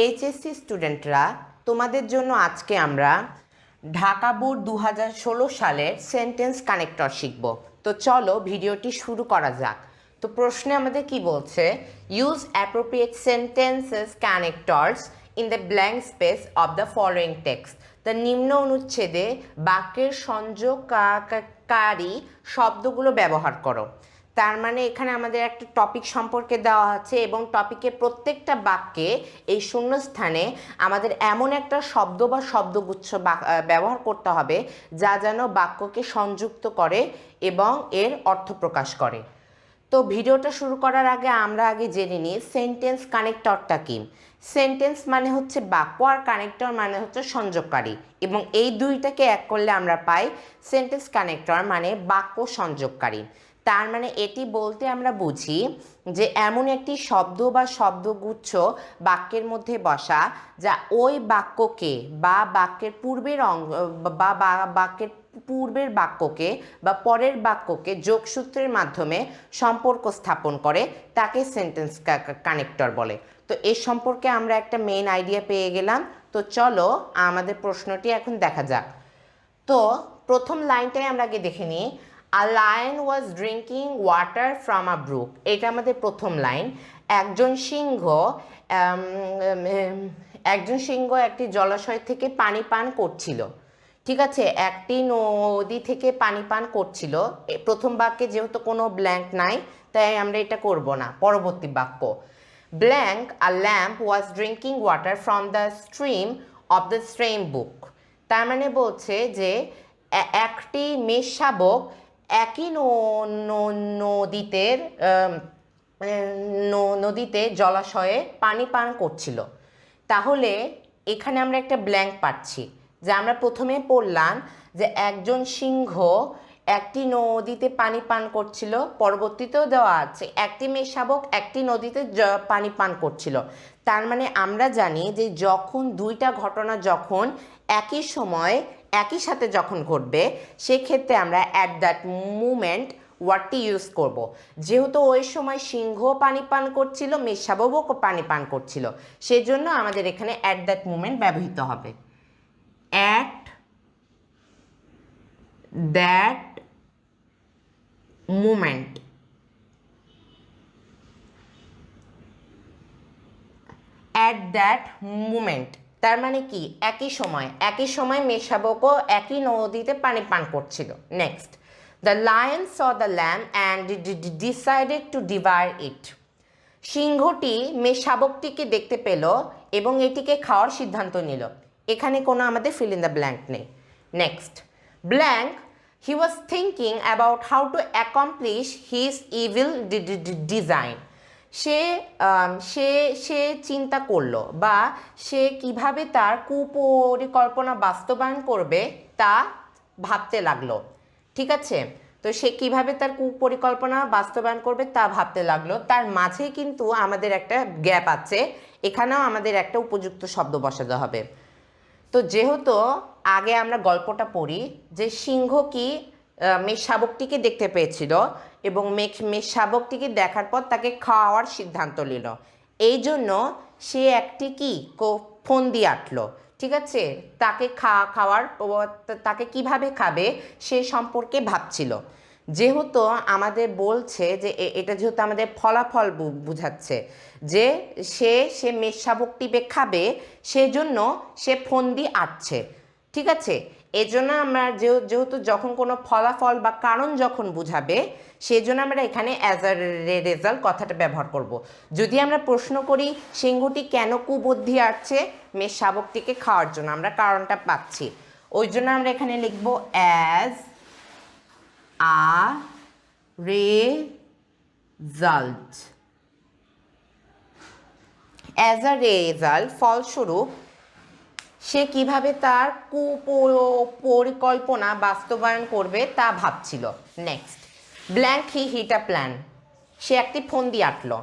HSC স্টুডেন্টরা, তোমাদের জন্য আজকে আমরা ঢাকা বোর্ড 2016 সালের সেন্টেন্স কানেক্টর শিখব। তো চলো ভিডিওটি শুরু করা যাক। তো প্রশ্নে আমাদের কি বলছে, use appropriate sentences connectors in the blank space of the following text. তা নিম্ন অনুচ্ছেদে বাক্যের সংযোগকারী শব্দগুলো ব্যবহার করো। তার মানে এখানে আমাদের একটা টপিক সম্পর্কে দেওয়া আছে এবং টপিকের প্রত্যেকটা বাক্যে এই শূন্যস্থানে আমাদের এমন একটা শব্দ বা শব্দগুচ্ছ ব্যবহার করতে হবে যা যেন বাক্যকে সংযুক্ত করে এবং এর অর্থ প্রকাশ করে। তো ভিডিওটা শুরু করার আগে আমরা জেনে নিই সেন্টেন্স কানেক্টরটা কি। সেন্টেন্স মানে হচ্ছে বাক্য, আর কানেক্টর মানে হচ্ছে সংযোগকারী, এবং এই দুইটাকে এক করলে আমরা পাই সেন্টেন্স কানেক্টর মানে বাক্য সংযোগকারী। তার মানে এটি বলতে আমরা বুঝি যে এমন একটি শব্দ বা শব্দগুচ্ছ বাক্যের মধ্যে বসা যা ওই বাক্যকে বা বাক্যের পূর্বের বাক্যের পূর্বের বাক্যকে বা পরের বাক্যকে যোগসূত্রের মাধ্যমে সম্পর্ক স্থাপন করে, তাকে সেন্টেন্স কানেক্টর বলে। তো এর সম্পর্কে আমরা একটা মেইন আইডিয়া পেয়ে গেলাম। তো চলো আমাদের প্রশ্নটি এখন দেখা যাক। তো প্রথম লাইনটাই আমরা আগে দেখে নিই। A lion was drinking water from a brook. এটা আমাদের প্রথম লাইন। একজন সিংহ একটি জলাশয় থেকে পানি পান করছিল। ঠিক আছে, একটি নদী থেকে পানি পান করছিল। প্রথম বাক্যে যেহেতু কোনো ব্ল্যাঙ্ক নাই, তাই আমরা এটা করব না। পরবর্তী বাক্য, blank a lamb was drinking water from the stream of the same brook. তার মানে বলছে যে একটি মেষশাবক একই নদীতে জলাশয়ে পানি পান করছিল। তাহলে এখানে আমরা একটা ব্ল্যাঙ্ক পাচ্ছি, যে আমরা প্রথমে পড়লাম যে একজন সিংহ একটি নদীতে পানি পান করছিল, পরবর্তীতেও দেওয়া আছে একটি মেষশাবক একটি নদীতে পানি পান করছিল। তার মানে আমরা জানি যে যখন দুইটা ঘটনা যখন একই সময় একই সাথে যখন ঘটবে, সেক্ষেত্রে আমরা অ্যাট দ্যাট মুমেন্ট ওয়ার্ডটি ইউজ করব। যেহেতু ওই সময় সিংহ পানি পান করছিল, মেষশাবকও পানি পান করছিল, সেজন্য আমাদের এখানে অ্যাট দ্যাট মুমেন্ট ব্যবহৃত হবে। At that moment. At that moment তার মানে কি একই সময় মেষশাবকও একই নদীতে পানি পান করছিল। Next, the lion saw the lamb and decided to devour it. সিংহটি মেষশাবকটিকে দেখতে পেল এবং এটিকে খাওয়ার সিদ্ধান্ত নিল। এখানে কোনো আমাদের ফিল ইন দ্য ব্ল্যাঙ্ক নেই। Next, blank he was thinking about how to accomplish his evil design. সে চিন্তা করলো বা সে কিভাবে তার কুপরিকল্পনা বাস্তবায়ন করবে তা ভাবতে লাগলো। ঠিক আছে, তো সে কিভাবে তার কুপরিকল্পনা বাস্তবায়ন করবে তা ভাবতে লাগলো। তার মাঝে কিন্তু আমাদের একটা গ্যাপ আছে, এখানেও আমাদের একটা উপযুক্ত শব্দ বসাতে হবে। তো যেহেতু আগে আমরা গল্পটা পড়ি যে সিংহ কি মেষশাবকটিকে দেখতে পেয়েছিল এবং মেষশাবকটিকে দেখার পর তাকে খাওয়ার সিদ্ধান্ত নিল, এই জন্য সে একটি ফন্দি আঁটলো। ঠিক আছে, তাকে কিভাবে খাবে সে সম্পর্কে ভাবছিল। যেহেতু আমাদের বলছে যে এটা যেহেতু আমাদের ফলাফল বুঝাচ্ছে যে সে মেষশাবকটিকে খাবে, সেজন্য সে ফন্দি আঁটছে। ঠিক আছে, এজন্য আমরা যেহেতু যখন কোনো ফলাফল বা কারণ যখন বুঝাবে, সেজন্য আমরা এখানে অ্যাজ আ রেজাল্ট কথাটা ব্যবহার করব। যদি আমরা প্রশ্ন করি সিংহটি কেন কুবুদ্ধি আঁটছে, মেষশাবকটিকে খাওয়ার জন্য, আমরা কারণটা পাচ্ছি, ওই জন্য আমরা এখানে লিখব as a result. As a result, ফলস্বরূপ সে কিভাবে তার পরিকল্পনা বাস্তবায়ন করবে তা ভাবছিল। Next, blank he hit a plan. সে একটি ফন্দি আঁটলো।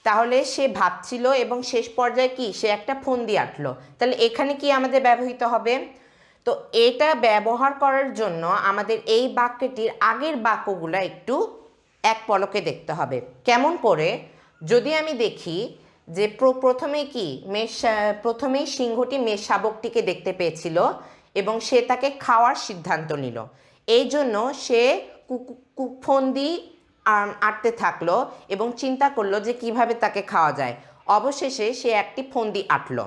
তাহলে সে ভাবছিল এবং শেষ পর্যায়ে কি সে একটা ফন্দি আঁটলো। তাহলে এখানে কি আমাদের ব্যবহৃত হবে? তো এটা ব্যবহার করার জন্য আমাদের এই বাক্যটির আগের বাক্যগুলো একটু এক পলকে দেখতে হবে। কেমন করে? যদি আমি দেখি যে প্রথমে কি প্রথমেই সিংহটি মেষ শাবকটিকে দেখতে পেয়েছিল এবং সে তাকে খাওয়ার সিদ্ধান্ত নিল। এই জন্য সে ফন্দি আঁটতে থাকলো এবং চিন্তা করলো যে কিভাবে তাকে খাওয়া যায়। অবশেষে সে একটি ফন্দি আঁটলো।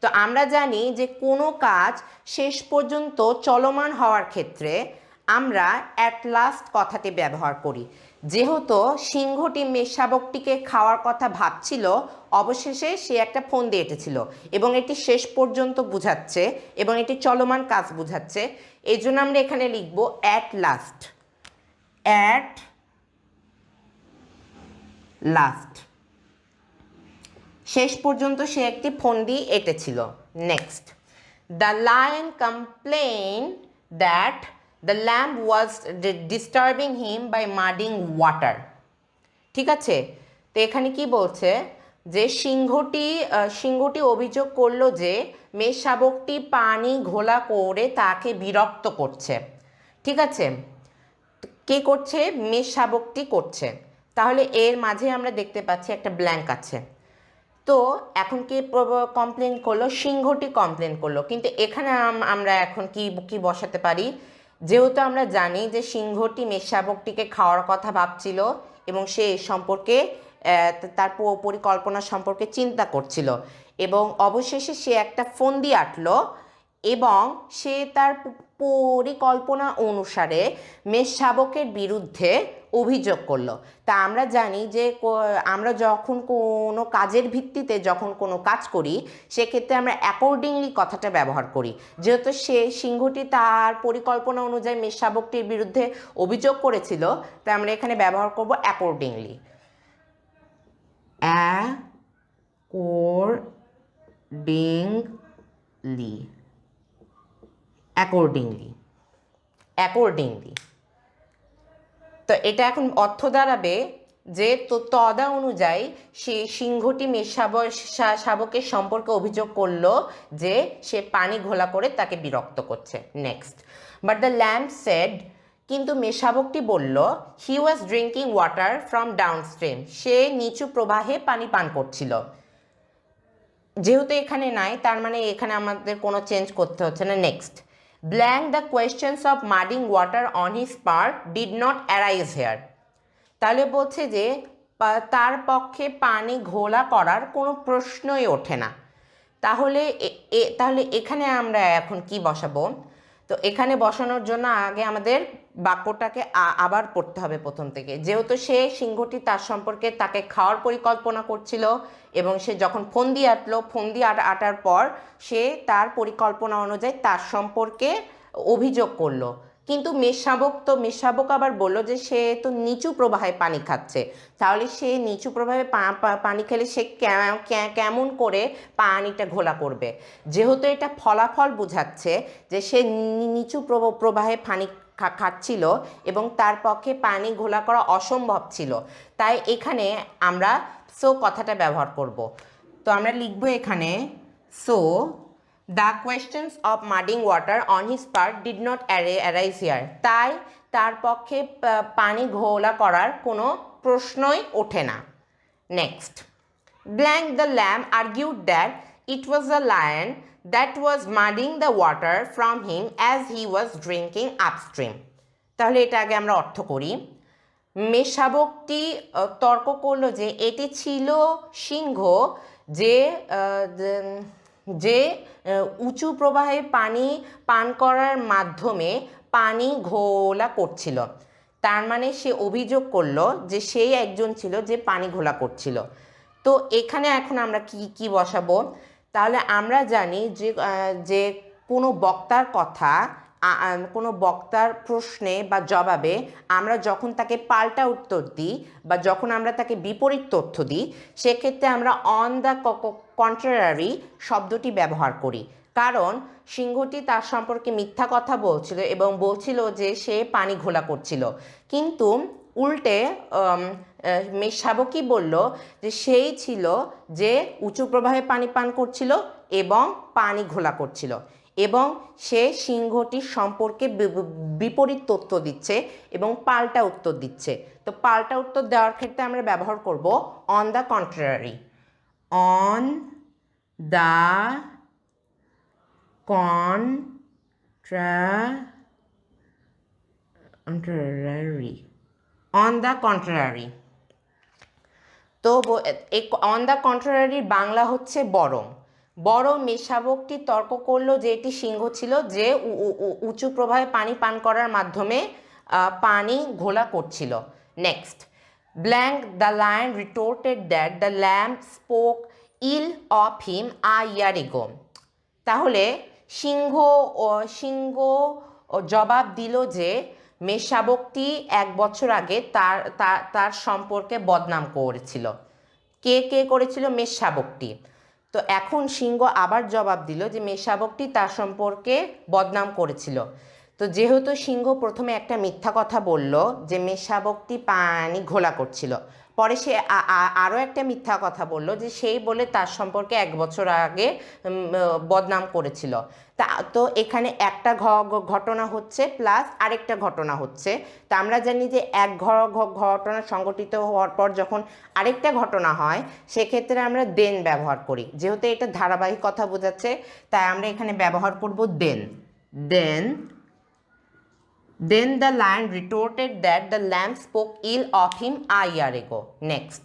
তো আমরা জানি যে কোনো কাজ শেষ পর্যন্ত চলমান হওয়ার ক্ষেত্রে আমরা অ্যাট লাস্ট কথাটি ব্যবহার করি। যেহেতু সিংহটি মেষ শাবকটিকে খাওয়ার কথা ভাবছিল, অবশেষে সে একটা ফন্দি এঁটেছিল এবং এটি শেষ পর্যন্ত বুঝাচ্ছে এবং এটি চলমান কাজ বুঝাচ্ছে। এই জন্য আমরা এখানে লিখব অ্যাট লাস্ট, অ্যাট লাস্ট, শেষ পর্যন্ত সে একটি ফন্দি এঁটেছিল। Next, the lion complain that the lamb was disturbing him by muddying water. ঠিক আছে, তো এখানে কি বলছে যে সিংহটি অভিযোগ করলো যে মেষ শাবকটি পানি ঘোলা করে তাকে বিরক্ত করছে। ঠিক আছে, কে করছে? মেষ শাবকটি করছে। তাহলে এর মাঝে আমরা দেখতে পাচ্ছি একটা ব্ল্যাঙ্ক আছে। তো এখন কে কমপ্লেন করলো? সিংহটি কমপ্লেন করলো। কিন্তু এখানে আমরা এখন কি বসাতে পারি? যেহেতু আমরা জানি যে সিংহটি মেষ শাবকটিকে খাওয়ার কথা ভাবছিল এবং সে এ সম্পর্কে তার পরিকল্পনা সম্পর্কে চিন্তা করছিল এবং অবশেষে সে একটা ফন্দি আঁটলো এবং সে তার পরিকল্পনা অনুসারে মেষ শাবকের বিরুদ্ধে অভিযোগ করলো। তা আমরা জানি যে আমরা যখন কোনো কাজের ভিত্তিতে যখন কোনো কাজ করি সেক্ষেত্রে আমরা অ্যাকর্ডিংলি কথাটা ব্যবহার করি। যেহেতু সিংহটি তার পরিকল্পনা অনুযায়ী মেষ শাবকটির বিরুদ্ধে অভিযোগ করেছিল, তাই আমরা এখানে ব্যবহার করব অ্যাকর্ডিংলি। অ্যাকর্ডিংলি। তো এটা এখন অর্থ দাঁড়াবে যে তদা অনুযায়ী সে সিংহটি মেষ শাবকের সম্পর্কে অভিযোগ করলো যে সে পানি ঘোলা করে তাকে বিরক্ত করছে। Next, but the lamb said, কিন্তু মেষ শাবকটি বলল, he was drinking water from downstream, সে নিচু প্রবাহে পানি পান করছিল। যেহেতু এখানে নাই, তার মানে এখানে আমাদের কোনো চেঞ্জ করতে হচ্ছে না। Next, blank the questions of mudding water on his part did not arise here. তাহলে বলছে যে তার পক্ষে পানি ঘোলা করার কোনো প্রশ্নই ওঠে না। তাহলে এখানে আমরা এখন কি বসাবো? তো এখানে বসানোর জন্য আগে আমাদের বাক্যটাকে আবার পড়তে হবে প্রথম থেকে। যেহেতু সিংহটি তার সম্পর্কে তাকে খাওয়ার পরিকল্পনা করছিল এবং সে যখন ফন্দি আটার পর সে তার পরিকল্পনা অনুযায়ী তার সম্পর্কে অভিযোগ করলো। কিন্তু মেষ শাবক আবার বলল যে সে তো নিচু প্রবাহে পানি খাচ্ছে। তাহলে সে নিচু প্রবাহে পানি খেলে সে কেমন করে পানিটা ঘোলা করবে? যেহেতু এটা ফলাফল বোঝাচ্ছে যে সে নিচু প্রবাহে পানি খাচ্ছিল এবং তার পক্ষে পানি ঘোলা করা অসম্ভব ছিল, তাই এখানে আমরা সো কথাটা ব্যবহার করব। তো আমরা লিখব এখানে, so the questions of muddying water on his part did not arise here, তাই তার পক্ষে পানি ঘোলা করার কোনো প্রশ্নই ওঠে না। Next, blank the lamb argued that it was the lion that was muddying the water from him as he was drinking upstream. তাহলে এটা আগে আমরা অর্থ করি। মেষ শাবকটি তর্ক করলো যে এটি ছিল সিংহ যে উঁচু প্রবাহে পানি পান করার মাধ্যমে পানি ঘোলা করছিল। তার মানে সে অভিযোগ করলো যে সেই একজন ছিল যে পানি ঘোলা করছিল। তো এখানে এখন আমরা কি বসাবো? তাহলে আমরা জানি যে কোনো বক্তার প্রশ্নে বা জবাবে আমরা যখন তাকে পাল্টা উত্তর দিই বা যখন আমরা তাকে বিপরীত তথ্য দিই, সেক্ষেত্রে আমরা অন দ্য কন্ট্রারি শব্দটি ব্যবহার করি। কারণ সিংহটি তার সম্পর্কে মিথ্যা কথা বলছিল এবং বলছিল যে সে পানি ঘোলা করছিল, কিন্তু উল্টে মেষ শাবকই বলল যে সেই ছিল যে উঁচু প্রবাহে পানি পান করছিল এবং পানি ঘোলা করছিল, এবং সে সিংহটির সম্পর্কে বিপরীত তথ্য দিচ্ছে এবং পাল্টা উত্তর দিচ্ছে। তো পাল্টা উত্তর দেওয়ার ক্ষেত্রে আমরা ব্যবহার করব on the contrary. on the contrary তো অন দ্য কন্ট্রারি বাংলা হচ্ছে বরং। বরং মেষশাবকটি তর্ক করলো যে এটি সিংহ ছিল, যে উঁচু প্রবাহে পানি পান করার মাধ্যমে পানি ঘোলা করছিল। Next, blank the lion retorted that the lamb spoke ill of him a year ago. তাহলে সিংহ জবাব দিল যে মেষশাবকটি 1 বছর আগে তার সম্পর্কে বদনাম করেছিল। কে করেছিল? মেষশাবকটি। তো এখন সিংহ আবার জবাব দিল যে মেষশাবকটি তার সম্পর্কে বদনাম করেছিল। তো যেহেতু সিংহ প্রথমে একটা মিথ্যা কথা বলল যে মেষশাবকটি পানি ঘোলা করছিল, পরে সে আরও একটা মিথ্যা কথা বলল যে সেই বলে তার সম্পর্কে 1 বছর আগে বদনাম করেছিল। তো এখানে একটা ঘটনা হচ্ছে প্লাস আরেকটা ঘটনা হচ্ছে। তা আমরা জানি যে এক ঘটনা সংঘটিত হওয়ার পর যখন আরেকটা ঘটনা হয় সেক্ষেত্রে আমরা দেন ব্যবহার করি। যেহেতু এটা ধারাবাহিকতা বোঝাচ্ছে তাই আমরা এখানে ব্যবহার করব Then the lion retorted that the lamb spoke ill of him a year ago. Next,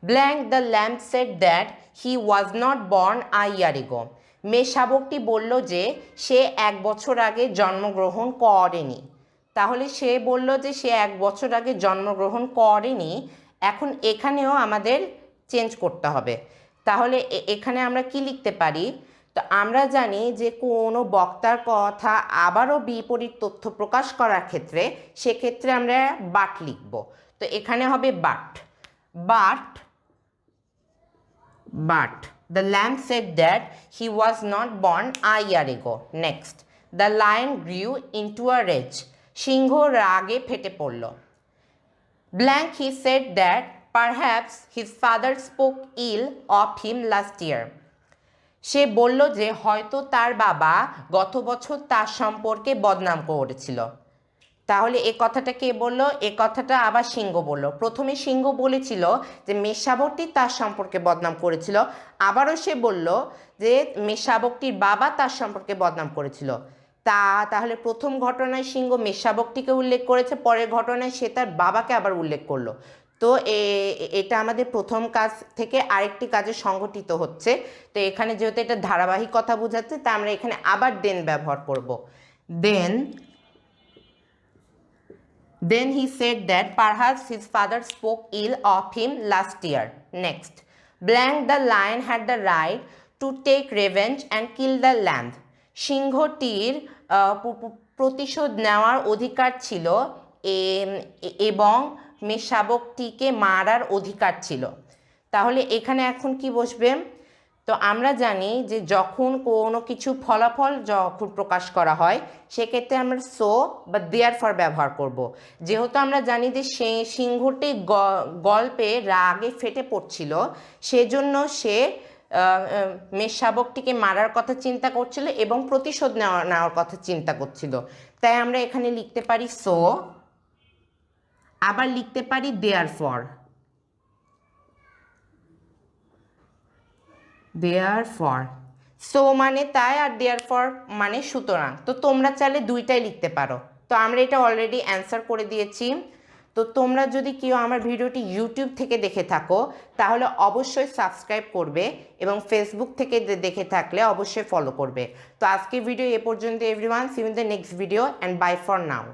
blank the lamb said that he was not born a year ago. মেষশাবকটি বলল যে সে 1 বছর আগে জন্মগ্রহণ করেনি। তাহলে সে বলল যে সে 1 বছর আগে জন্মগ্রহণ করেনি। এখন এখানেও আমাদের চেঞ্জ করতে হবে। তাহলে এখানে আমরা কি লিখতে পারি? তো আমরা জানি যে কোনো বক্তার কথা আবারও বিপরীত তথ্য প্রকাশ করার ক্ষেত্রে সেক্ষেত্রে আমরা বাট লিখব। তো এখানে হবে but the lamb said that he was not born a year ago. Next, the lion grew into a rage. সিংহ রাগে ফেটে পড়ল। Blank he said that perhaps his father spoke ill of him last year. সে বলল যে হয়তো তার বাবা গত বছর তার সম্পর্কে বদনাম করেছিল। তাহলে এ কথাটা কে বলল? এ কথাটা আবার সিংহ বলল। প্রথমে সিংহ বলেছিল যে মেষশাবকটি তার সম্পর্কে বদনাম করেছিল, আবারও সে বলল যে মেষশাবকটির বাবা তার সম্পর্কে বদনাম করেছিল। তাহলে প্রথম ঘটনায় সিংহ মেষশাবকটিকে উল্লেখ করেছে, পরের ঘটনায় সে তার বাবাকে আবার উল্লেখ করলো। তো এটা আমাদের প্রথম কাজ থেকে আরেকটি কাজে সংঘটিত হচ্ছে। তো এখানে যেহেতু এটা ধারাবাহিকতা বোঝাচ্ছে তা আমরা এখানে আবার দেন ব্যবহার করব। Then he said that perhaps his father spoke ill of him last year. Next, blank the lion had the right to take revenge and kill the lamb. সিংহটির প্রতিশোধ নেওয়ার অধিকার ছিল এবং মেষশাবকটিকে মারার অধিকার ছিল। তাহলে এখানে এখন কি বসবে? তো আমরা জানি যে যখন কোনো কিছু ফলাফল যখন প্রকাশ করা হয় সেক্ষেত্রে আমরা সো বা দেয়ারফর ব্যবহার করব। যেহেতু আমরা জানি যে সিংহটি গল্পে রাগে ফেটে পড়ছিল, সেজন্য সে মেষশাবকটিকে মারার কথা চিন্তা করছিল এবং প্রতিশোধ নেওয়ার কথা চিন্তা করছিল। তাই আমরা এখানে লিখতে পারি সো, আবার লিখতে পারি দেয়ারফর। সো মানে তাই আর দেয়ারফর মানে সুতরাং। তো তোমরা চাইলে দুইটাই লিখতে পারো। তো আমরা এটা অলরেডি অ্যান্সার করে দিয়েছি। তো তোমরা যদি কেউ আমার ভিডিওটি ইউটিউব থেকে দেখে থাকো তাহলে অবশ্যই সাবস্ক্রাইব করবে এবং ফেসবুক থেকে দেখে থাকলে অবশ্যই ফলো করবে। তো আজকের ভিডিও এ পর্যন্ত everyone. See you in the next video and bye for now.